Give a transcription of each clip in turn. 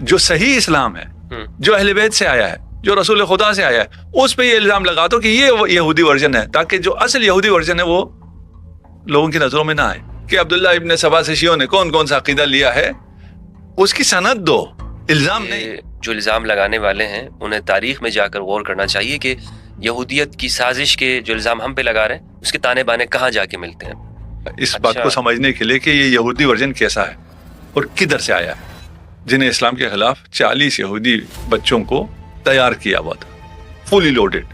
جو صحیح اسلام ہے، جو اہل بیت سے آیا ہے، جو رسول خدا سے آیا ہے، اس پہ یہ الزام لگا دو کہ یہ یہودی ورژن ہے، تاکہ جو اصل یہودی ورژن ہے وہ لوگوں کی نظروں میں نہ آئے کہ عبداللہ ابن سبا سے شیعوں نے کون کون سا عقیدہ لیا ہے، اس کی سند دو، الزام نہیں۔ جو الزام لگانے والے ہیں انہیں تاریخ میں جا کر غور کرنا چاہیے کہ یہودیت کی سازش کے جو الزام ہم پہ لگا رہے ہیں اس کے تانے بانے کہاں جا کے ملتے ہیں، اس بات کو سمجھنے کے لیے کہ یہ یہودی ورژن کیسا ہے اور کدھر سے آیا ہے، جنہیں اسلام کے خلاف 40 یہودی بچوں کو تیار کیا ہوا تھا، فلی لوڈڈ،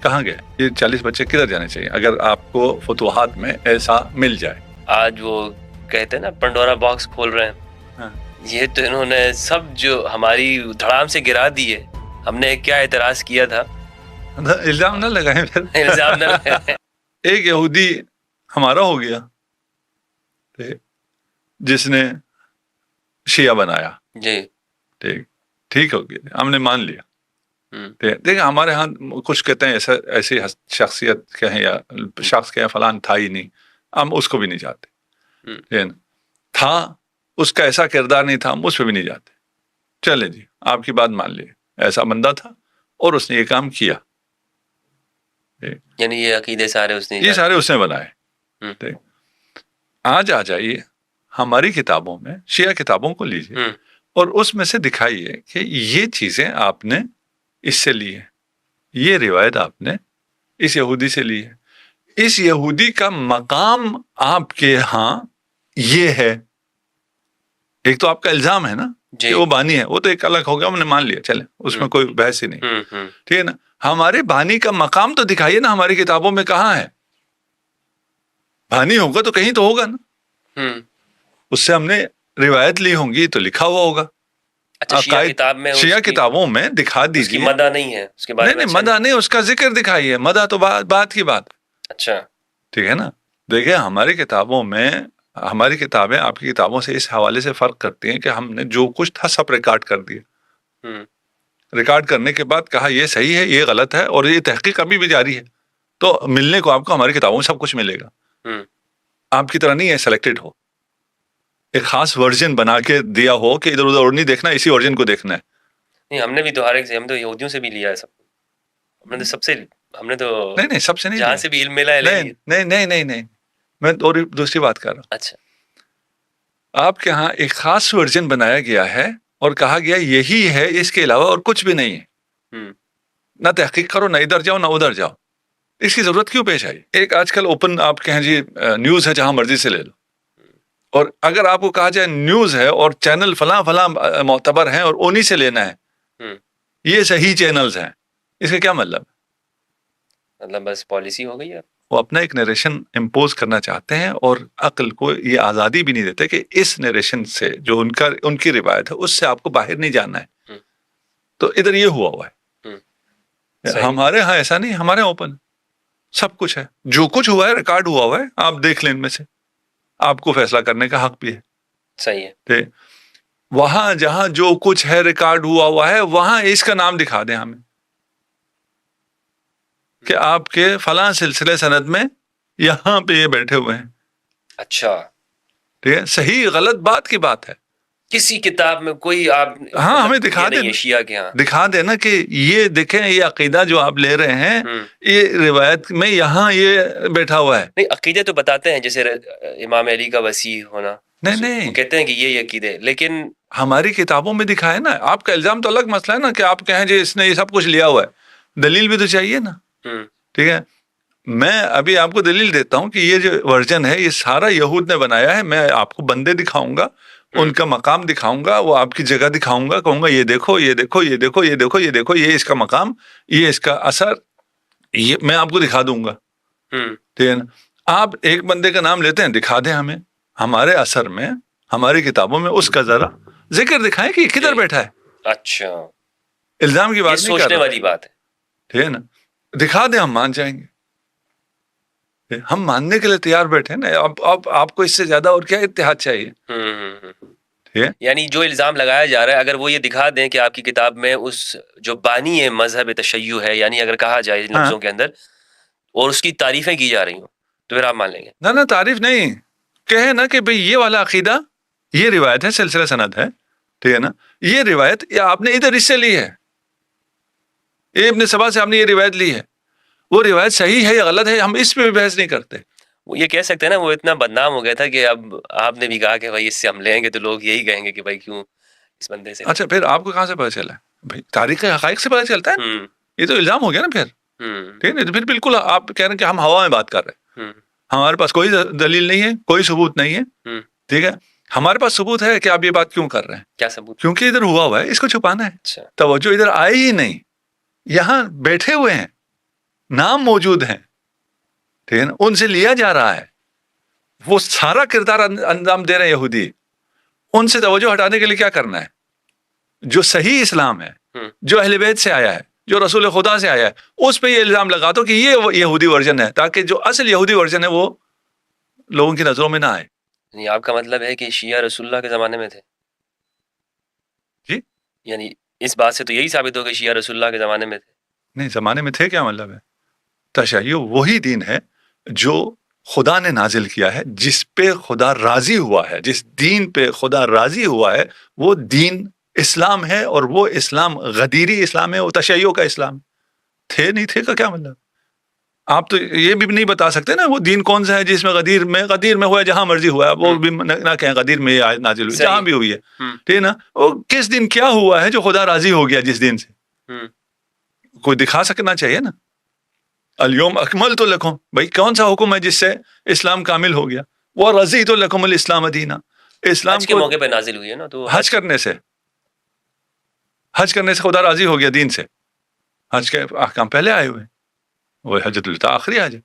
کہاں گئے یہ 40 بچے؟ کدھر جانے چاہیے اگر آپ کو فتوحات میں ایسا مل جائے؟ آج وہ کہتے ہیں نا پنڈورا باکس کھول رہے ہیں، یہ تو انہوں نے سب جو ہماری دھڑام سے گرا دیے، ہم نے کیا اعتراض کیا تھا، الزام نہ لگائیں پھر، الزام نہ لگائیں۔ ایک یہودی ہمارا ہو گیا جس نے شیعہ بنایا، جی ٹھیک ہو گیا، ہم نے مان لیا۔ دیکھیں ہمارے ہاں کچھ کہتے ہیں ایسی شخصیت کہیں یا شخص کہیں فلان تھا ہی نہیں، ہم اس کو بھی نہیں جاتے، تھا اس کا ایسا کردار نہیں تھا، ہم اس پہ بھی نہیں جاتے، چلے جی آپ کی بات مان لیے، ایسا بندہ تھا اور اس نے یہ کام کیا، یعنی یہ عقیدے سارے اس نے بنائے۔ آج آ جائیے ہماری کتابوں میں، شیعہ کتابوں کو لیجیے اور اس میں سے دکھائیے کہ یہ چیزیں آپ نے اس سے لی ہے، یہ روایت آپ نے اس یہودی سے لی ہے، اس یہودی کا مقام آپ کے ہاں یہ ہے۔ ایک تو آپ کا الزام ہے نا کہ وہ بانی ہے، وہ تو ایک الگ ہو گیا، ہم نے مان لیا، چلے اس میں کوئی بحث ہی نہیں، ٹھیک ہے نا۔ ہمارے بانی کا مقام تو دکھائیے نا ہماری کتابوں میں کہاں ہے، بانی ہوگا تو کہیں تو ہوگا نا، اس سے ہم نے روایت لی ہوں گی تو لکھا ہوا ہوگا۔ شیعہ کتابوں میں دکھا دیجیے، مدح نہیں ہے اس کے بارے میں، نہیں مدح نہیں، اس کا ذکر دکھائیے، مدح تو بات کی بات، اچھا ٹھیک ہے نا۔ دیکھیں ہماری کتابوں میں، ہماری کتابیں آپ کی کتابوں سے اس حوالے سے فرق کرتی ہیں کہ ہم نے جو کچھ تھا سب ریکارڈ کر دیا، ریکارڈ کرنے کے بعد کہا یہ صحیح ہے، یہ غلط ہے، اور یہ تحقیق ابھی بھی جاری ہے، تو ملنے کو آپ کو ہماری کتابوں میں سب کچھ ملے گا۔ آپ کی طرح نہیں ہے سلیکٹڈ ہو، ایک خاص ورژن بنا کے دیا ہو کہ ادھر ادھر نہیں دیکھنا، اسی ورژن کو دیکھنا ہے۔ نہیں، ہم نے بھی تو ہر ایک سے، ہم تو یہودیوں سے بھی لیا ہے سب، ہم نے تو سب سے، ہم نے تو نہیں سب سے نہیں، جہاں سے بھی علم ملا ہے، نہیں میں دوسری بات کر رہا ہوں۔ اچھا، آپ کے ہاں ایک خاص ورژن بنایا گیا ہے اور کہا گیا یہی ہے، اس کے علاوہ اور کچھ بھی نہیں ہے، نہ تحقیق کرو، نہ ادھر جاؤ نہ ادھر جاؤ، اس کی ضرورت کیوں پیش آئی؟ ایک آج کل اوپن آپ کہیں جی نیوز ہے، جہاں مرضی سے لے لو، اور اگر آپ کو کہا جائے نیوز ہے اور چینل فلاں فلاں معتبر ہیں اور انہی سے لینا ہے، یہ صحیح چینلز ہیں، اس کا کیا مطلب؟ مطلب بس پالیسی ہو گئی ہے، وہ اپنا ایک نیریشن امپوز کرنا چاہتے ہیں اور عقل کو یہ آزادی بھی نہیں دیتے کہ اس نیریشن سے جو ان کی روایت ہے اس سے آپ کو باہر نہیں جانا ہے، تو ادھر یہ ہوا ہے۔ ہمارے ہاں ایسا نہیں، ہمارے اوپن سب کچھ ہے، جو کچھ ہوا ہے ریکارڈ ہوا ہے، آپ دیکھ لیں، ان میں سے آپ کو فیصلہ کرنے کا حق بھی ہے۔ صحیح ہے، وہاں جہاں جو کچھ ہے ریکارڈ ہوا ہے، وہاں اس کا نام دکھا دیں ہمیں کہ آپ کے فلاں سلسلے سند میں یہاں پہ یہ بیٹھے ہوئے ہیں۔ اچھا، ٹھیک ہے، صحیح غلط بات کی بات ہے، کسی کتاب میں کوئی آپ ہاں ہمیں دکھا دیں، شیعہ کے ہاں دکھا دینا کہ یہ دیکھیں، یہ عقیدہ جو آپ لے رہے ہیں یہ روایت میں یہاں یہ بیٹھا ہوا ہے۔ نہیں، عقیدے تو بتاتے ہیں، جیسے امام علی کا وسیع ہونا، نہیں کہتے ہیں کہ یہ عقیدے، لیکن ہماری کتابوں میں دکھائے نا۔ آپ کا الزام تو الگ مسئلہ ہے نا کہ آپ کہیں جی اس نے یہ سب کچھ لیا ہوا ہے، دلیل بھی تو چاہیے نا، ٹھیک ہے۔ میں ابھی آپ کو دلیل دیتا ہوں کہ یہ جو ورژن ہے یہ سارا یہود نے بنایا ہے، میں آپ کو بندے دکھاؤں گا، ان کا مقام دکھاؤں گا، وہ آپ کی جگہ دکھاؤں گا، کہوں گا یہ دیکھو یہ دیکھو یہ دیکھو یہ دیکھو یہ دیکھو، یہ اس کا مقام، یہ اس کا اثر، یہ میں آپ کو دکھا دوں گا، ٹھیک ہے نا۔ آپ ایک بندے کا نام لیتے ہیں، دکھا دیں ہمیں ہمارے اثر میں، ہماری کتابوں میں اس کا ذرا ذکر دکھائیں کہ یہ کدھر بیٹھا ہے۔ اچھا، الزام کی بات نہیں کر رہا، سوچنے والی بات ہے، ٹھیک ہے نا۔ دکھا دیں، ہم مان جائیں گے، ہم ماننے کے لیے تیار بیٹھے نا۔ اب آپ کو اس سے زیادہ اور کیا اتحاد چاہیے؟ ٹھیک ہے، یعنی جو الزام لگایا جا رہا ہے، اگر وہ یہ دکھا دیں کہ آپ کی کتاب میں اس جو بانی ہے مذہب تشیع ہے، یعنی اگر کہا جائے ان لفظوں کے اندر، اور اس کی تعریفیں کی جا رہی ہوں، تو پھر آپ مان لیں گے؟ نہ تعریف نہیں، کہے نا کہ بھئی یہ والا عقیدہ، یہ روایت ہے، سلسلہ سند ہے، ٹھیک ہے نا، یہ روایت یا آپ نے ادھر اس سے لی ہے، یہ ابن سبا سے آپ نے یہ روایت لی ہے، وہ روایت صحیح ہے یا غلط ہے ہم اس پہ بھی بحث نہیں کرتے. وہ یہ کہہ سکتے ہیں نا وہ اتنا بدنام ہو گیا تھا کہ اب آپ نے بھی کہا کہ بھائی اس سے ہم لیں گے تو لوگ یہی کہیں گے کہ بھائی کیوں اس بندے سے. اچھا پھر آپ کو کہاں سے پتہ چلا؟ بھائی تاریخ حقائق سے پتہ چلتا ہے. یہ تو الزام ہو گیا نا پھر. ٹھیک ہے، پھر بالکل آپ کہہ رہے ہیں کہ ہم ہوا میں بات کر رہے ہیں، ہمارے پاس کوئی دلیل نہیں ہے، کوئی ثبوت نہیں ہے. ٹھیک ہے، ہمارے پاس ثبوت ہے کہ آپ یہ بات کیوں کر رہے ہیں. کیا ثبوت؟ کیونکہ ادھر ہوا ہے، اس کو چھپانا ہے. اچھا. توجہ ادھر آئے ہی نہیں، یہاں بیٹھے ہوئے ہیں، نام موجود ہیں، ٹھیک ہے نا، ان سے لیا جا رہا ہے، وہ سارا کردار انجام دے رہے ہیں یہودی. ان سے توجہ ہٹانے کے لیے کیا کرنا ہے؟ جو صحیح اسلام ہے، جو اہل بیت سے آیا ہے، جو رسول خدا سے آیا ہے، اس پہ یہ الزام لگا دو کہ یہ یہودی ورژن ہے، تاکہ جو اصل یہودی ورژن ہے وہ لوگوں کی نظروں میں نہ آئے. یعنی آپ کا مطلب ہے کہ شیعہ رسول اللہ کے زمانے میں تھے؟ جی، یعنی اس بات سے تو یہی ثابت ہو کہ شیعہ رسول اللہ کے زمانے میں تھے. نہیں، زمانے میں تھے کیا مطلب ہے؟ تشیع وہی دین ہے جو خدا نے نازل کیا ہے، جس پہ خدا راضی ہوا ہے، جس دین پہ خدا راضی ہوا ہے وہ دین اسلام ہے، اور وہ اسلام غدیری اسلام ہے، وہ تشیع کا اسلام. تھے نہیں تھے کا کیا مطلب؟ آپ تو یہ بھی نہیں بتا سکتے نا وہ دین کون سا ہے جس میں غدیر میں ہوا ہے، جہاں مرضی ہوا ہے وہ بھی نہ کہیں غدیر میں یہ آیت نازل ہوئی، جہاں بھی ہوئی ہے. ٹھیک ہے نا، وہ کس دن کیا ہوا ہے جو خدا راضی ہو گیا جس دن سے؟ کوئی دکھا سکنا چاہیے نا. الیوم اکملت لکم، بھائی کون سا حکم ہے جس سے اسلام کامل ہو گیا؟ وہ رضیت لکم الاسلام دینا. اسلام کے موقع پہ نازل ہوئی ہے نا، تو حج کرنے سے خدا راضی ہو گیا دین سے. حج کے احکام پہلے آئے ہوئے، وہ حجۃ الوداع آخری حج ہے،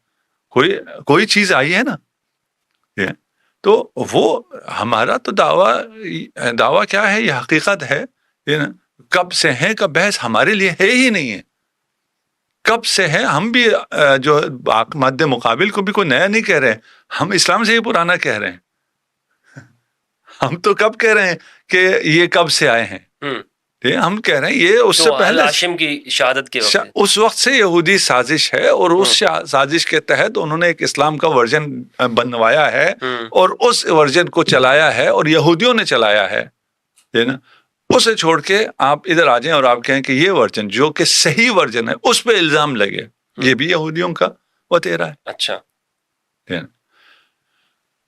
کوئی چیز آئی ہے نا. تو وہ ہمارا تو دعویٰ کیا ہے؟ یہ حقیقت ہے. کب سے ہے کا بحث ہمارے لیے ہے ہی نہیں ہے. کب سے ہے، ہم بھی جو مد مقابل کو بھی کوئی نیا نہیں کہہ رہے، ہم اسلام سے ہی پرانا کہہ رہے ہیں. ہم تو کب کہہ رہے ہیں کہ یہ کب سے آئے ہیں، ہم کہہ رہے ہیں یہ اس سے پہلے ہاشم کی شہادت کے وقت، اس وقت سے یہودی سازش ہے، اور اس سازش کے تحت انہوں نے ایک اسلام کا ورژن بنوایا ہے اور اس ورژن کو چلایا ہے، اور یہودیوں نے چلایا ہے نا. اسے چھوڑ کے آپ ادھر آ جائیں اور آپ کہیں کہ یہ ورژن جو کہ صحیح ورژن ہے اس پہ الزام لگے، یہ بھی یہودیوں کا وتیرا ہے. اچھا،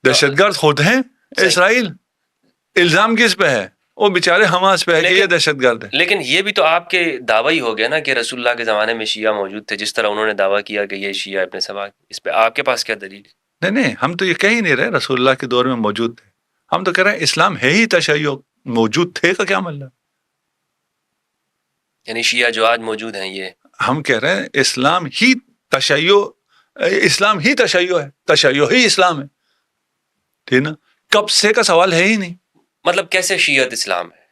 دہشت گرد خود ہیں اسرائیل، الزام کس پہ ہے؟ وہ بیچارے حماس پہ ہے کہ یہ دہشت گرد ہے. لیکن یہ بھی تو آپ کے دعویٰ ہی ہو گیا نا کہ رسول اللہ کے زمانے میں شیعہ موجود تھے، جس طرح انہوں نے دعویٰ کیا کہ یہ شیعہ ابن سبا. اس پہ آپ کے پاس کیا دلیل؟ نہیں، ہم تو یہ کہہ ہی نہیں رہے رسول اللہ کے دور میں موجود تھے، ہم تو کہہ رہے ہیں اسلام ہے ہی تشیع. موجود تھے کا کیا مطلب؟ یعنی شیعہ جو آج موجود ہیں یہ ہم کہہ رہے ہیں اسلام ہی تشیع ہے، تشیع ہی اسلام ہے. ٹھیک نا، کب سے کا سوال ہے ہی نہیں. مطلب کیسے شیعت اسلام ہے؟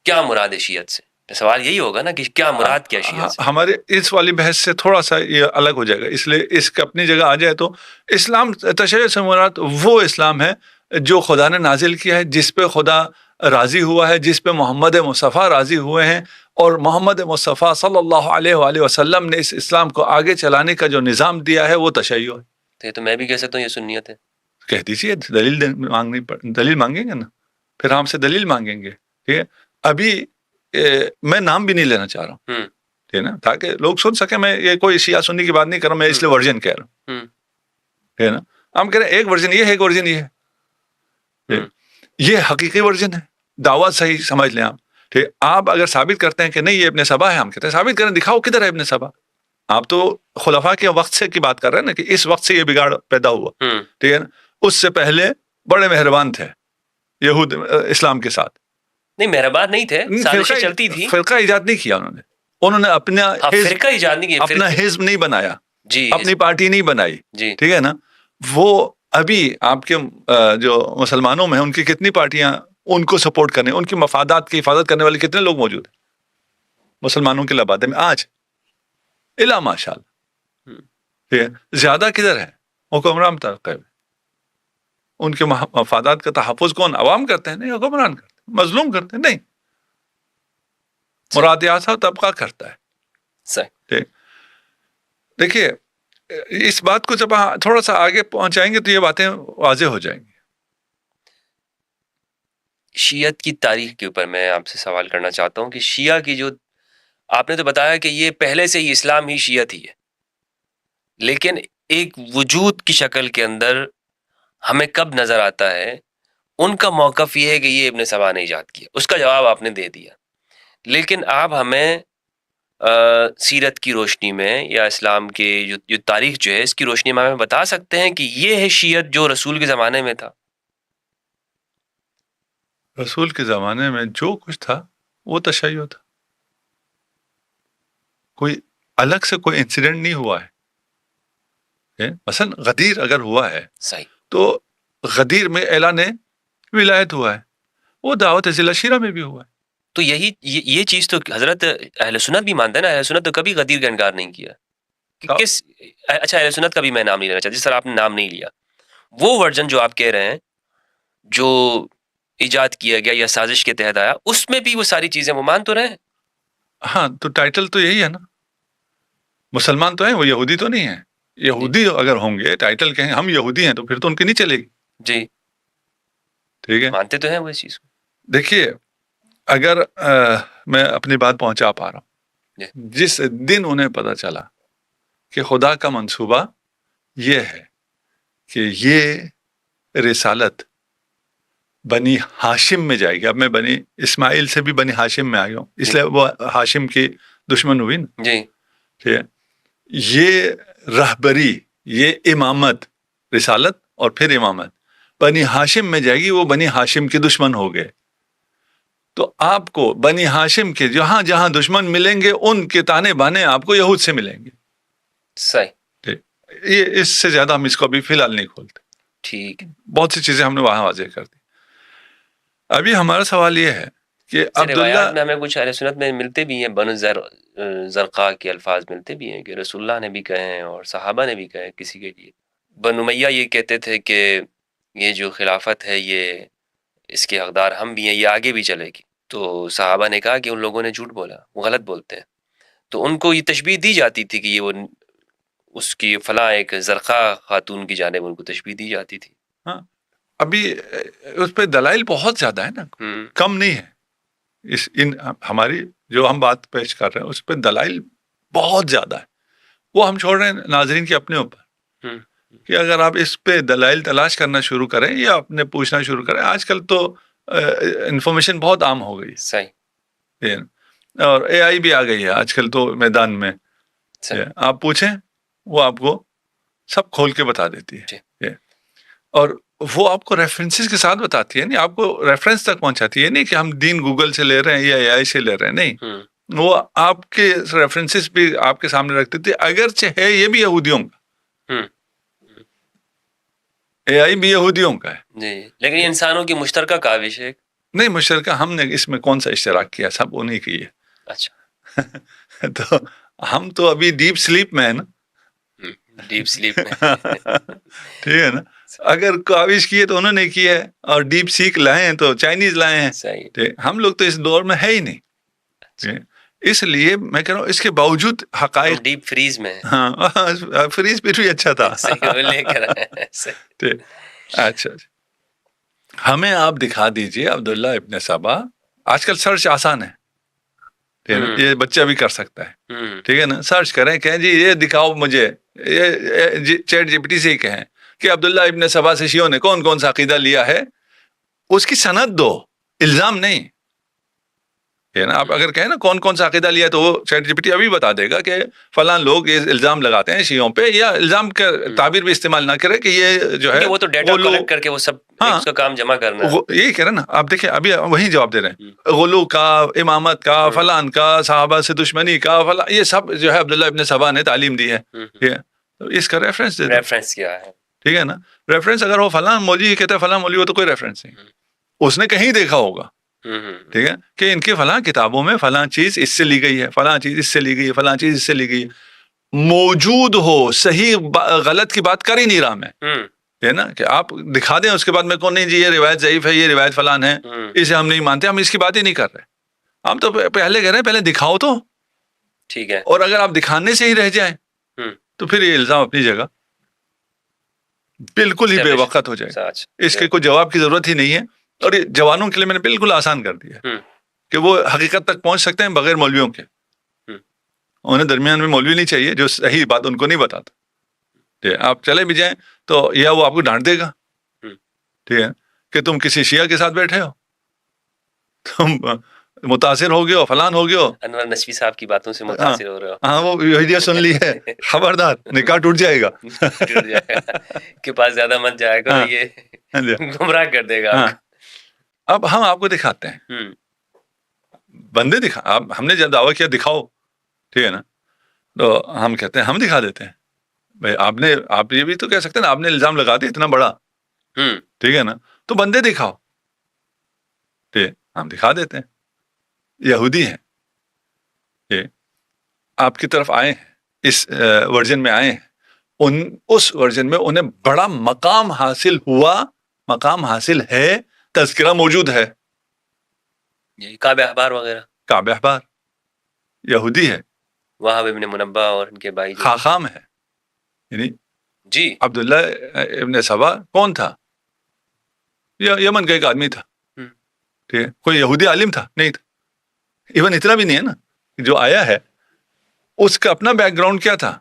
کیا مراد ہے شیعت سے؟ سوال یہی ہوگا نا کہ کیا مراد کیا شیعت سے؟ ہمارے اس والی بحث سے تھوڑا سا یہ الگ ہو جائے گا، اس لیے اس کا اپنی جگہ آ جائے تو اسلام تشیع سے مراد وہ اسلام ہے جو خدا نے نازل کیا ہے، جس پہ خدا راضی ہوا ہے، جس پہ محمد مصطفیٰ راضی ہوئے ہیں، اور محمد مصطفیٰ صلی اللہ علیہ وآلہ وسلم نے اس اسلام کو آگے چلانے کا جو نظام دیا ہے وہ تشیع ہے. تو میں بھی کہہ سکتا ہوں یہ سنیت ہے. کہہ دیجیے، دلیل مانگیں گے نا، پھر ہم سے دلیل مانگیں گے. ٹھیک ہے، ابھی میں نام بھی نہیں لینا چاہ رہا ہوں، ٹھیک ہے نا، تاکہ لوگ سن سکیں میں یہ کوئی شیعہ سنی کی بات نہیں کر رہا ہوں، میں اس لیے ورژن کہہ رہا ہوں. ٹھیک ہے نا، ہم کہہ رہے ہیں ایک ورژن یہ ہے، ایک ورژن یہ ہے. یہ حقیقی ورژن ہے، دعویٰ صحیح سمجھ لیں آپ. ٹھیک، آپ اگر ثابت کرتے ہیں کہ نہیں یہ ابن سبا ہے، ہم کہتے ہیں ثابت کریں، دکھاؤ کدھر ہے ابن سبا. آپ تو خلفاء کے وقت سے کی بات کر رہے ہیں نا، کہ اس وقت سے یہ بگاڑ پیدا ہوا. ٹھیک ہے نا، اس سے پہلے بڑے مہربان تھے یہود اسلام کے ساتھ. نہیں، مہربان نہیں تھے، سازشیں چلتی تھی. فرقہ ایجاد نہیں کیا انہوں نے اپنا فرقہ ایجاد نہیں کیا، اپنا حزب نہیں بنایا، جی، اپنی پارٹی نہیں بنائی. ٹھیک ہے نا، وہ ابھی آپ کے جو مسلمانوں میں ان کی کتنی پارٹیاں ان کو سپورٹ کرنے، ان کی مفادات کی حفاظت کرنے والے کتنے لوگ موجود ہیں مسلمانوں کے لبادے میں آج؟ الا ماشاء اللہ. ٹھیک ہے، زیادہ کدھر ہے؟ حکمران طبقے میں. ان کے مفادات کا تحفظ کون؟ عوام کرتے ہیں؟ نہیں، حکمران کرتے ہیں. مظلوم کرتے ہیں؟ نہیں، مراد ایسا طبقہ کرتا ہے. صحیح. دیکھیے، اس بات کو جب تھوڑا سا آگے پہنچائیں گے تو یہ باتیں واضح ہو جائیں گی. شیعت کی تاریخ کے اوپر میں آپ سے سوال کرنا چاہتا ہوں کہ شیعہ کی جو آپ نے تو بتایا کہ یہ پہلے سے ہی اسلام ہی شیعت ہی ہے، لیکن ایک وجود کی شکل کے اندر ہمیں کب نظر آتا ہے ان کا موقف یہ ہے کہ یہ ابن سبا نے ایجاد کیا، اس کا جواب آپ نے دے دیا، لیکن آپ ہمیں سیرت کی روشنی میں یا اسلام کے جو تاریخ جو ہے اس کی روشنی میں ہمیں بتا سکتے ہیں کہ یہ ہے شیعت جو رسول کے زمانے میں تھا؟ رسول کے زمانے میں جو کچھ تھا وہ تشیع تھا، کوئی الگ سے کوئی انسیڈنٹ نہیں ہوا ہے. مثلا غدیر اگر ہوا ہے صحیح، تو غدیر میں اعلان ولایت ہوا ہے، وہ دعوت ذیل شیرہ میں بھی ہوا ہے. تو یہ چیز تو حضرت اہل سنت بھی مانتا ہے نا، اہل سنت تو کبھی غدیر کا انکار نہیں کیا کہ کس اچھا اہل سنت کا بھی میں نام نہیں لینا چاہتا، جس طرح آپ نے نام نہیں لیا، وہ ورژن جو آپ کہہ رہے ہیں جو ایجاد کیا گیا یا سازش کے تحت آیا، اس میں بھی وہ ساری چیزیں وہ مان تو رہے ہیں. ہاں تو ٹائٹل تو یہی ہے نا، مسلمان تو ہیں، وہ یہودی تو نہیں ہے. یہودی اگر ہوں گے ٹائٹل کہیں ہم یہودی ہیں تو پھر تو ان کی نہیں چلے گی. جی ٹھیک ہے، مانتے تو ہیں وہ اس چیز کو. دیکھیے اگر میں اپنی بات پہنچا پا رہا ہوں، جس دن انہیں پتا چلا کہ خدا کا منصوبہ یہ ہے کہ یہ رسالت بنی ہاشم میں جائے گی. اب میں بنی اسماعیل سے بھی بنی ہاشم میں آ گیا ہوں، اس لیے وہ ہاشم کی دشمن ہوئی نا. جی ٹھیک ہے، یہ رہبری، یہ امامت، رسالت اور پھر امامت بنی ہاشم میں جائے گی، وہ بنی ہاشم کے دشمن ہو گئے. تو آپ کو بنی ہاشم کے جہاں جہاں دشمن ملیں گے ان کے تانے بانے آپ کو یہود سے ملیں گے. صحیح، یہ اس سے زیادہ ہم اس کو ابھی فی الحال نہیں کھولتے. ٹھیک، بہت سی چیزیں ہم نے وہاں واضح کر دی. ابھی ہمارا سوال یہ ہے کہ روایات میں ہمیں کچھ اہل سنت میں ملتے بھی ہیں، بنو زرقاء کے الفاظ ملتے بھی ہیں کہ رسول اللہ نے بھی کہے ہیں اور صحابہ نے بھی کہے کسی کے لیے. بنو امیہ یہ کہتے تھے کہ یہ جو خلافت ہے یہ اس کے حقدار ہم بھی ہیں، یہ آگے بھی چلے گی. تو صحابہ نے کہا کہ ان لوگوں نے جھوٹ بولا، وہ غلط بولتے ہیں. تو ان کو یہ تشبیہ دی جاتی تھی کہ یہ وہ اس کی فلاں ایک زرقاء خاتون کی جانب ان کو تشبیہ دی جاتی تھی. ہاں ابھی اس پہ دلائل بہت زیادہ ہے نا، کم نہیں ہے. ان ہماری جو ہم بات پیش کر رہے ہیں اس پہ دلائل بہت زیادہ ہے. وہ ہم چھوڑ رہے ہیں ناظرین کے اپنے اوپر کہ اگر آپ اس پہ دلائل تلاش کرنا شروع کریں یا اپنے پوچھنا شروع کریں. آج کل تو انفارمیشن بہت عام ہو گئی. صحیح، اور اے آئی بھی آ گئی ہے آج کل تو میدان میں. آپ پوچھیں وہ آپ کو سب کھول کے بتا دیتی ہے، اور وہ آپ کو ریفرنسز کے ساتھ بتاتی ہے. نہیں آپ کو ریفرنس تک پہنچاتی ہے، نہیں کہ ہم دین گوگل سے لے رہے ہیں یا اے آئی سے لے رہے ہیں. نہیں، وہ آپ کے ریفرنسز بھی آپ کے سامنے رکھتی تھی، اگرچہ ہے یہ بھی یہودیوں کا، اے آئی بھی یہودیوں کا ہے جی، لیکن یہ انسانوں کی مشترکہ کاوش ہے. نہیں مشترکہ ہم نے اس میں کون سا اشتراک کیا؟ سب انہیں کی ہے. اچھا تو ہم تو ابھی ڈیپ سلیپ میں ہیں نا. ڈیپ سلیپ میں ٹھیک ہے نا. اگر کاوش کیے تو انہوں نے کی ہے، اور ڈیپ سیک لائے ہیں تو چائنیز لائے ہیں. ہم لوگ تو اس دور میں ہے ہی نہیں. اس لیے میں کہہ رہا ہوں اس کے باوجود حقائق ڈیپ فریز میں. ہاں فریز بھی اچھا تھا. اچھا ہمیں آپ دکھا دیجئے عبداللہ ابن سبا. آج کل سرچ آسان ہے، یہ بچہ بھی کر سکتا ہے. ٹھیک ہے نا، سرچ کریں کہیں جی یہ دکھاؤ مجھے، یہ چیٹ جی پی ٹی سے ہی کہیں کہ عبداللہ ابن سبا سے شیعوں نے کون کون سا عقیدہ لیا ہے، اس کی سند دو، الزام نہیں. آپ اگر کہیں نا کون کون سا عقیدہ لیا تو وہ چیٹ جی پی ٹی ابھی بتا دے گا کہ فلاں لوگ یہ الزام لگاتے ہیں شیعوں پہ، یا الزام کا تعبیر بھی استعمال نہ کرے کہ یہ جو ہے وہ تو ڈیٹا کلیکٹ کر کے وہ سب اس کا کام جمع کرنا ہے. یہی کہہ رہے ہیں نا آپ. دیکھیں ابھی وہی جواب دے رہے ہیں، غلو کا، امامت کا، فلان کا، صحابہ سے دشمنی کا، فلاں، یہ سب جو ہے عبداللہ ابن سبا نے تعلیم دی ہے. ٹھیک ہے، تو اس کا ریفرنس دے دو. ریفرنس کیا ہے؟ ٹھیک ہے نا، ریفرنس اگر وہ فلاں مولوی کہتا ہے فلاں مولوی، وہ تو کوئی ریفرنس نہیں، اس نے کہیں دیکھا ہوگا. ٹھیک ہے کہ ان کی فلاں کتابوں میں فلاں چیز اس سے لی گئی ہے، فلاں چیز اس سے لی گئی ہے، فلاں چیز اس سے لی گئی ہے. موجود ہو، صحیح غلط کی بات کر ہی نہیں رہا میں. ہے نا کہ آپ دکھا دیں اس کے بعد میں کون نہیں جی یہ روایت ضعیف ہے، یہ روایت فلان ہے، اسے ہم نہیں مانتے، ہم اس کی بات ہی نہیں کر رہے. ہم تو پہلے کہہ رہے ہیں پہلے دکھاؤ تو ٹھیک ہے. اور اگر آپ دکھانے سے ہی رہ جائیں تو پھر یہ الزام اپنی جگہ بالکل ہی بے وقت ہو جائے. اس کے کوئی جواب کی ضرورت ہی نہیں ہے. اور یہ جوانوں کے لیے میں نے بالکل آسان کر دیا کہ وہ حقیقت تک پہنچ سکتے ہیں بغیر مولویوں کے. انہیں درمیان میں مولوی نہیں چاہیے جو صحیح بات ان کو نہیں بتاتا. ٹھیک ہے, آپ چلے بھی جائیں تو یا وہ آپ کو ڈانٹ دے گا, ٹھیک ہے, کہ تم کسی شیعہ کے ساتھ بیٹھے ہو, تم متاثر ہو گئے ہو, فلان ہو گئے ہو, انور نشوی صاحب کی باتوں سے متاثر ہو رہے ہو, ہاں وہ ویڈیو سن لی ہے, خبردار نکاح ٹوٹ جائے گا, کے پاس زیادہ مت جائے گا, یہ گمراہ کر دے گا. اب ہم آپ کو دکھاتے ہیں, بندے دکھا, ہم نے جب دعویٰ کیا دکھاؤ, ٹھیک ہے نا, تو ہم کہتے ہیں ہم دکھا دیتے ہیں. بھائی آپ یہ بھی تو کہہ سکتے ہیں نا, آپ نے الزام لگا دیا اتنا بڑا, ٹھیک ہے نا, تو بندے دکھاؤ, ٹھیک, ہم دکھا دیتے ہیں. یہودی ہیں, ٹھیک, آپ کی طرف آئے ہیں, اس ورژن میں آئے ہیں, اس ورژن میں انہیں بڑا مقام حاصل ہوا, مقام حاصل ہے, تذکرہ موجود ہے, کعب احبار وغیرہ. کعب احبار یہودی ہے, وہاں ابن منبع اور ان کے بھائی خاخام ہے, یعنی جی عبداللہ ابن سبا کون تھا؟ یمن کا ایک آدمی تھا, ٹھیک ہے, کوئی یہودی عالم تھا نہیں تھا, ایون اتنا بھی نہیں ہے نا, جو آیا ہے اس کا اپنا بیک گراؤنڈ کیا تھا,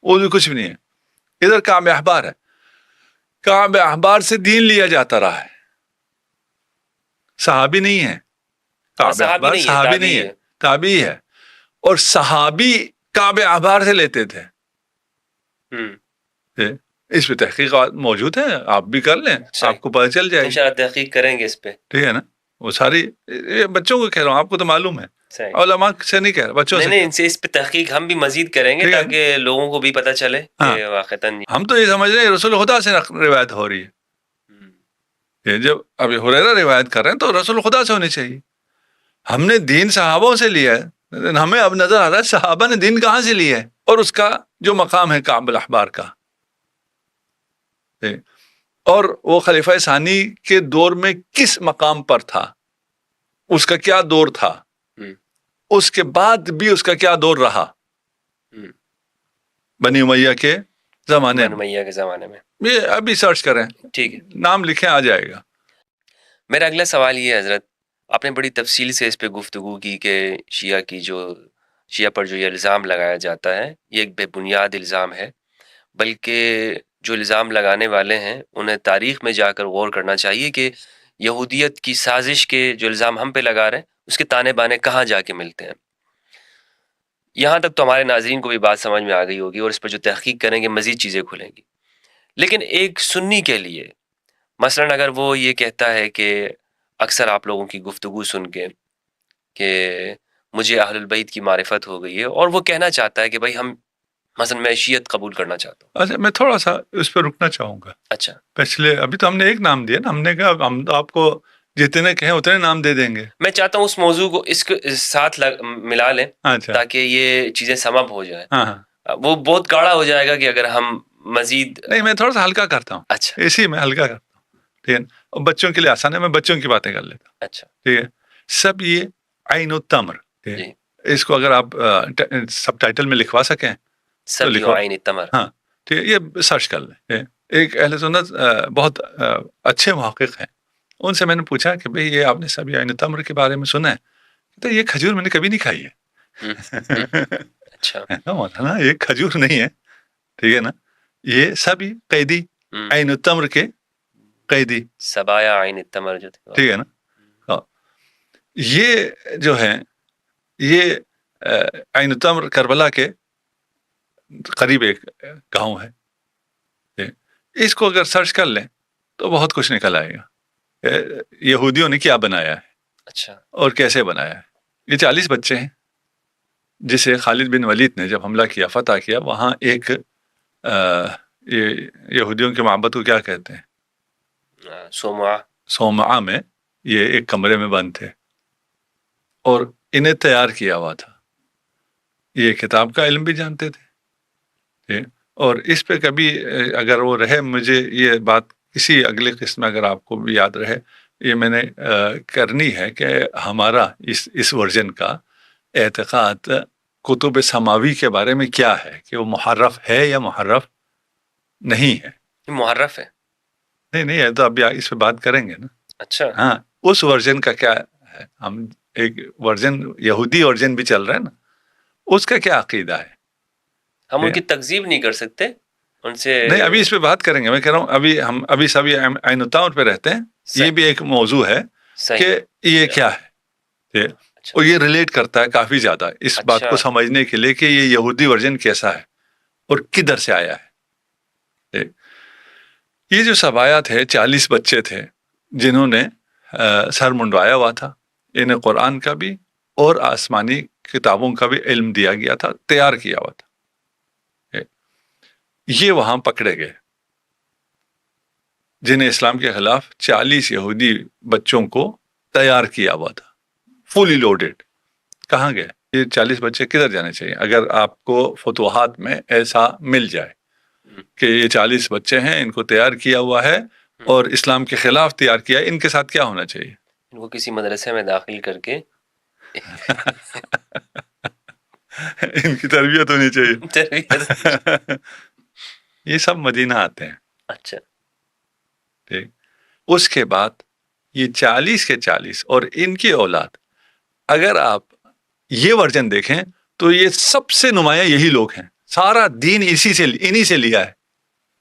وہ بھی کچھ بھی نہیں ہے. ادھر کعب احبار ہے, کعب احبار سے دین لیا جاتا رہا ہے, صحابی نہیں ہے, کعب احبار صحابی نہیں ہے, تابعی ہے, اور صحابی کعب احبار سے لیتے تھے. اس پہ تحقیقات موجود ہیں, آپ بھی کر لیں, آپ کو پتہ چل جائے گی. انشاءاللہ تحقیق کریں گے اس پہ, ٹھیک ہے نا, وہ ساری بچوں کو کہہ رہا ہوں, آپ کو تو معلوم ہے, علماء سے نہیں کہہ رہا, بچوں سے. نہیں, ان سے اس پہ تحقیق ہم بھی مزید کریں گے تاکہ لوگوں کو بھی پتہ چلے کہ واقعتاً ہم تو یہ سمجھ رہے ہیں رسول خدا سے روایت ہو رہی ہے. جب ابھی ہریرہ روایت کر رہے ہیں تو رسول خدا سے ہونی چاہیے. ہم نے دین صحابوں سے لیا ہے, ہمیں اب نظر آ رہا ہے صحابہ نے دین کہاں سے لیا ہے, اور اس کا جو مقام ہے کعب الاحبار کا, اور وہ خلیفہ ثانی کے دور میں کس مقام پر تھا, اس کا کیا دور تھا, اس کے بعد بھی اس کا کیا دور رہا, بنی امیہ کے زمانے میں. یہ ابھی سرچ کریں, ٹھیک ہے, نام لکھیں آ جائے گا. میرا اگلا سوال یہ ہے حضرت, آپ نے بڑی تفصیل سے اس پہ گفتگو کی کہ شیعہ پر جو یہ الزام لگایا جاتا ہے یہ ایک بے بنیاد الزام ہے, بلکہ جو الزام لگانے والے ہیں انہیں تاریخ میں جا کر غور کرنا چاہیے کہ یہودیت کی سازش کے جو الزام ہم پہ لگا رہے ہیں اس کے تانے بانے کہاں جا کے ملتے ہیں. یہاں تک تو ہمارے ناظرین کو بھی بات سمجھ میں آ گئی ہوگی, اور اس پر جو تحقیق کریں گے مزید چیزیں کھلیں گی. لیکن ایک سنی کے لیے مثلاً اگر وہ یہ کہتا ہے کہ اکثر آپ لوگوں کی گفتگو سن کے کہ مجھے اہل البیت کی معرفت ہو گئی ہے, اور وہ کہنا چاہتا ہے کہ بھائی ہم مثلا میں شیعت قبول کرنا چاہتا ہوں. اچھا, میں تھوڑا سا اس پہ رکنا چاہوں گا. اچھا, پچھلے ابھی تو ہم نے ایک نام دیا نا, ہم نے کہا ہم آپ کو جتنے کہیں اتنے نام دے دیں گے. میں چاہتا ہوں اس موضوع کو اس ساتھ ملا لیں تاکہ یہ چیزیں سمب ہو جائیں. وہ بہت گاڑا ہو جائے گا کہ اگر ہم مزید. نہیں, میں تھوڑا سا ہلکا کرتا ہوں. اچھا, اسی میں ہلکا کرتا ہوں, ٹھیک ہے, اور بچوں کے لیے آسان ہے, میں بچوں کی باتیں کر لیتا ہوں. اچھا, ٹھیک ہے, سب یہ عین التمر, اس کو اگر آپ سب ٹائٹل میں لکھوا سکیں سب لکھو عین التمر. ہاں ٹھیک ہے, یہ سرچ کر لیں. ایک اہل سنت بہت اچھے محقق ہیں, ان سے میں نے پوچھا کہ بھئی یہ آپ نے سب عین التمر کے بارے میں سنا ہے, تو یہ کھجور میں نے کبھی نہیں کھائی ہے. اچھا, نا یہ کھجور نہیں ہے, ٹھیک ہے نا, یہ سب قیدی, عین التمر کے قیدی, سبایا عین التمر جو تھے, ٹھیک ہے نا. یہ جو ہے یہ عین التمر کربلا کے قریب ایک گاؤں ہے. اس کو اگر سرچ کر لیں تو بہت کچھ نکل آئے گا یہودیوں نے کیا بنایا ہے. اچھا, اور کیسے بنایا ہے. یہ 40 بچے ہیں جسے خالد بن ولید نے جب حملہ کیا, فتح کیا, وہاں ایک یہودیوں کے معبد کو کیا کہتے ہیں, صومعہ میں یہ ایک کمرے میں بند تھے اور انہیں تیار کیا ہوا تھا. یہ کتاب کا علم بھی جانتے تھے, اور اس پہ کبھی اگر وہ رہے, مجھے یہ بات کسی اگلے قسم میں اگر آپ کو بھی یاد رہے, یہ میں نے کرنی ہے کہ ہمارا اس ورژن کا اعتقاد کتب سماوی کے بارے میں کیا ہے, کہ وہ محرف ہے یا محرف نہیں ہے. محرف ہے. نہیں, یہ تو ابھی اس پہ بات کریں گے نا. اچھا ہاں اس ورژن کا کیا ہے, ہم ایک ورژن یہودی ورژن بھی چل رہا ہے نا, اس کا کیا عقیدہ ہے. ہم ان کی تکذیب نہیں کر سکتے ان سے. نہیں ابھی اس پہ بات کریں گے, میں کہہ رہا ہوں ابھی ہم ابھی سبھی عین الطور پہ رہتے ہیں, یہ بھی ایک موضوع ہے کہ یہ کیا ہے, اور یہ ریلیٹ کرتا ہے کافی زیادہ اس بات کو سمجھنے کے لیے کہ یہ یہودی ورژن کیسا ہے اور کدھر سے آیا ہے. یہ جو سبایات ہے 40 بچے تھے جنہوں نے سر منڈوایا ہوا تھا, انہیں قرآن کا بھی اور آسمانی کتابوں کا بھی علم دیا گیا تھا, تیار کیا ہوا تھا. یہ وہاں پکڑے گئے جنہیں اسلام کے خلاف 40 یہودی بچوں کو تیار کیا ہوا تھا, فلی لوڈڈ. کہاں گئے یہ 40 بچے, کدھر جانے چاہیے اگر آپ کو فتوحات میں ایسا مل جائے کہ یہ 40 بچے ہیں, ان کو تیار کیا ہوا ہے اور اسلام کے خلاف تیار کیا ہے, ان کے ساتھ کیا ہونا چاہیے؟ ان کو کسی مدرسے میں داخل کر کے ان کی تربیت ہونی چاہیے. یہ سب مدینہ آتے ہیں. اچھا ٹھیک. اس کے بعد یہ 40 کے 40 اور ان کی اولاد, اگر آپ یہ ورژن دیکھیں تو یہ سب سے نمایاں یہی لوگ ہیں. سارا دین انہی سے لیا ہے,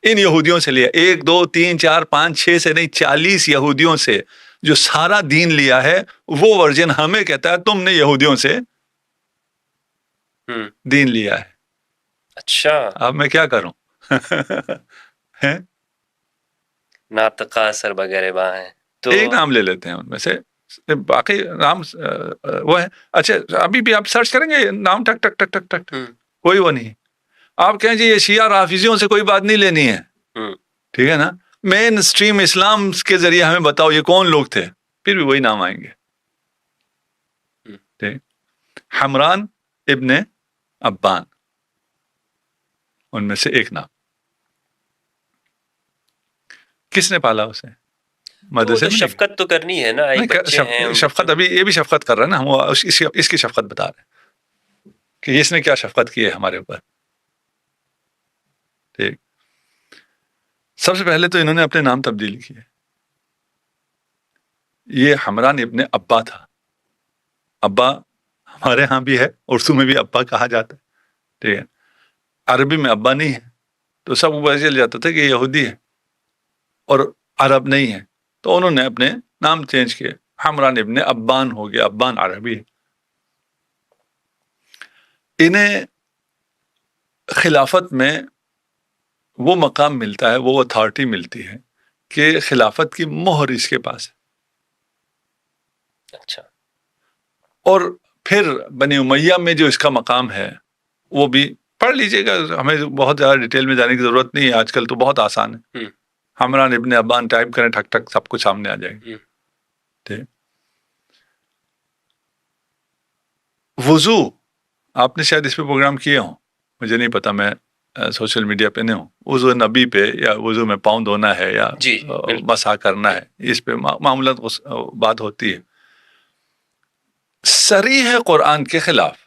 ان یہودیوں سے لیا. 1 2 3 4 5 6 سے نہیں, 40 یہودیوں سے جو سارا دین لیا ہے, وہ ورژن ہمیں کہتا ہے تم نے یہودیوں سے دین لیا ہے. اچھا اب میں کیا کروں؟ ناطقہ سر وغیرہ وہاں ہیں تو ایک نام لے لیتے ہیں ان میں سے, باقی نام وہ ہے. اچھا ابھی بھی آپ سرچ کریں گے نام ٹک ٹک ٹک ٹک ٹک, کوئی وہ نہیں. آپ کہیں جی یہ شیعہ رافضیوں سے کوئی بات نہیں لینی ہے, ٹھیک ہے نا, مین اسٹریم اسلام کے ذریعے ہمیں بتاؤ یہ کون لوگ تھے, پھر بھی وہی نام آئیں گے. حمران ابن ابان ان میں سے ایک نام. کس نے پالا اسے؟ مدرسے میں. شفقت تو کرنی ہے نا, ایک بچے ہیں شفقت ابھی یہ بھی شفقت کر رہا ہے نا, ہم اس کی شفقت بتا رہے ہیں کہ اس نے کیا شفقت کی ہے ہمارے اوپر. ٹھیک. سب سے پہلے تو انہوں نے اپنے نام تبدیل کیے. یہ حمران ابن ابا تھا. ابا ہمارے ہاں بھی ہے, اردو میں بھی ابا کہا جاتا ہے, ٹھیک ہے. عربی میں ابا نہیں ہے تو سب کو پتہ چل جاتا تھا کہ یہ یہودی ہے اور عرب نہیں ہے, تو انہوں نے اپنے نام چینج کیے. حمران ابن ابان ہو گیا, ابان عربی ہے. انہیں خلافت میں وہ مقام ملتا ہے, وہ اتھارٹی ملتی ہے کہ خلافت کی مہر اس کے پاس ہے. اچھا. اور پھر بنی امیہ میں جو اس کا مقام ہے وہ بھی پڑھ لیجئے گا, ہمیں بہت زیادہ ڈیٹیل میں جانے کی ضرورت نہیں ہے, آج کل تو بہت آسان ہے. حمران ابن ابان ٹائپ کریں, ٹھک ٹھک سب کچھ سامنے آ جائے گا. ٹھیک. وضو آپ نے شاید اس پہ پروگرام کیے ہوں, مجھے نہیں پتا, میں سوشل میڈیا پہ نہیں ہوں. وضو نبی پہ یا وضو میں پاؤں دھونا ہے یا مسح کرنا ہے, اس پہ معمولات بات ہوتی ہے. صریح ہے قرآن کے خلاف.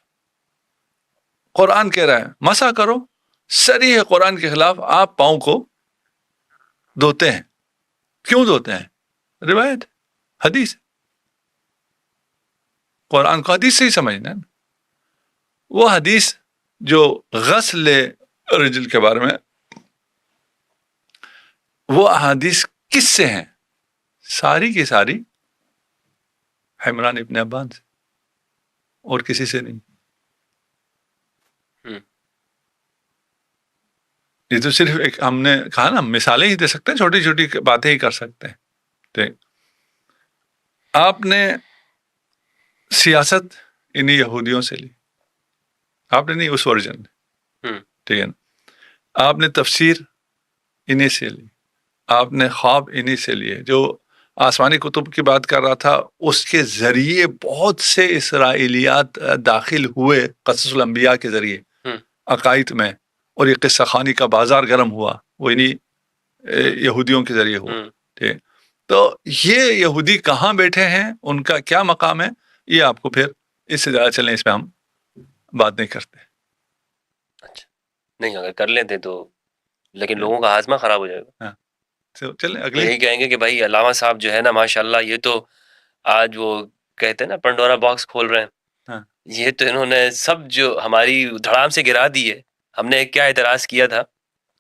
قرآن کہہ رہا ہے مسح کرو, صریح ہے قرآن کے خلاف آپ پاؤں کو دھوتے ہیں. کیوں دھوتے ہیں؟ روایت, حدیث. قرآن کو حدیث سے ہی سمجھنا ہے. وہ حدیث جو غسل رجل کے بارے میں, وہ احادیث کس سے ہیں؟ ساری کی ساری حمران ابن ابان سے, اور کسی سے نہیں. یہ تو صرف ایک ہم نے کہا نا, مثالیں ہی دے سکتے ہیں, چھوٹی چھوٹی باتیں ہی کر سکتے ہیں. ٹھیک. آپ نے سیاست انہی یہودیوں سے لی, آپ نے نہیں اس ورژن میں, ٹھیک ہے نا. آپ نے تفسیر انہی سے لی, آپ نے خواب انہی سے لیے. جو آسمانی کتب کی بات کر رہا تھا, اس کے ذریعے بہت سے اسرائیلیات داخل ہوئے قصص الانبیاء کے ذریعے عقائد میں, اور یہ قصہ خانی کا بازار گرم ہوا وہ انہی یہودیوں کے ذریعے ہوا. ٹھیک. تو یہ یہودی کہاں بیٹھے ہیں, ان کا کیا مقام ہے, یہ آپ کو پھر اس سے زیادہ چلیں اس پہ ہم بات نہیں کرتے. اچھا نہیں, اگر کر لیتے تو, لیکن لوگوں کا ہاضمہ خراب ہو جائے گا. چلیں اگلے. یہی کہیں گے کہ بھائی علامہ صاحب جو ہے نا ماشاءاللہ یہ تو آج وہ کہتے ہیں نا پنڈورا باکس کھول رہے ہیں. یہ تو انہوں نے سب جو ہماری دھڑام سے گرا دی ہے. ہم نے کیا اعتراض کیا تھا,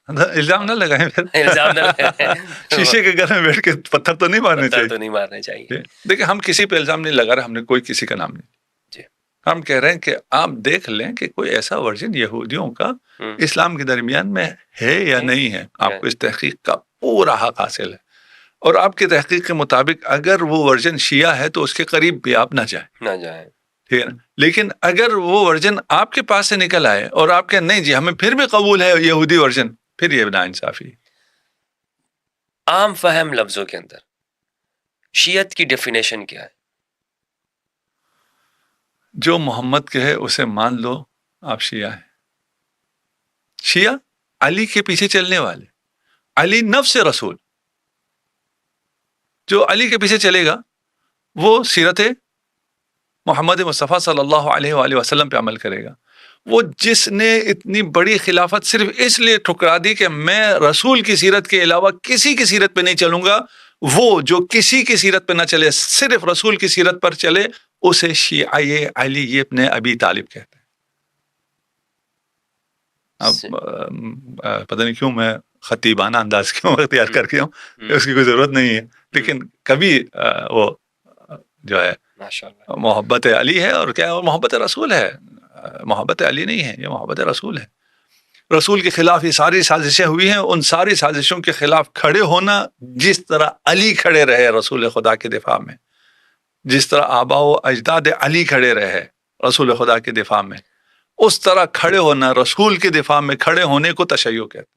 الزام نہ لگائیں پھر. الزام نہ لگائیں. شیشے کے گھر میں بیٹھ کے پتھر تو نہیں مارنے چاہیے. تو نہیں مارنے چاہیے. دیکھیں ہم کسی پہ الزام نہیں لگا رہے, ہم نے کوئی کسی کا نام نہیں. ہم کہہ رہے ہیں کہ آپ دیکھ لیں کہ کوئی ایسا ورژن یہودیوں کا اسلام کے درمیان میں ہے یا نہیں ہے. آپ کو اس تحقیق کا پورا حق حاصل ہے, اور آپ کی تحقیق کے مطابق اگر وہ ورژن شیعہ ہے تو اس کے قریب بھی آپ نہ جائیں. ٹھیک ہے نا. لیکن اگر وہ ورژن آپ کے پاس سے نکل آئے اور آپ کہ نہیں جی ہمیں پھر بھی قبول ہے یہودی ورژن, پھر یہ نا انصافی. عام فہم لفظوں کے اندر شیعت کی ڈیفینیشن کیا ہے؟ جو محمد کہے اسے مان لو آپ شیعہ ہیں. شیعہ علی کے پیچھے چلنے والے, علی نفس رسول. جو علی کے پیچھے چلے گا وہ سیرت محمد مصطفیٰ صلی اللہ علیہ وآلہ وسلم پہ عمل کرے گا. وہ جس نے اتنی بڑی خلافت صرف اس لیے ٹھکرا دی کہ میں رسول کی سیرت کے علاوہ کسی کی سیرت پہ نہیں چلوں گا, وہ جو کسی کی سیرت پہ نہ چلے صرف رسول کی سیرت پر چلے اسے شیعہ علی یہ اپنے ابی طالب کہتے ہیں. اب پتہ نہیں کیوں میں خطیبانہ انداز کیوں اختیار کر کے ہوں, اس کی کوئی ضرورت نہیں ہے, لیکن کبھی وہ جو ہے محبت علی ہے اور کیا محبت رسول ہے. محبت علی نہیں ہے, یہ محبت رسول ہے. رسول کے خلاف یہ ساری سازشیں ہوئی ہیں, ان ساری سازشوں کے خلاف کھڑے ہونا جس طرح علی کھڑے رہے رسول خدا کے دفاع میں, جس طرح آبا و اجداد علی کھڑے رہے رسول خدا کے دفاع میں, اس طرح کھڑے ہونا رسول کے دفاع میں کھڑے ہونے کو تشیع کہتے ہیں.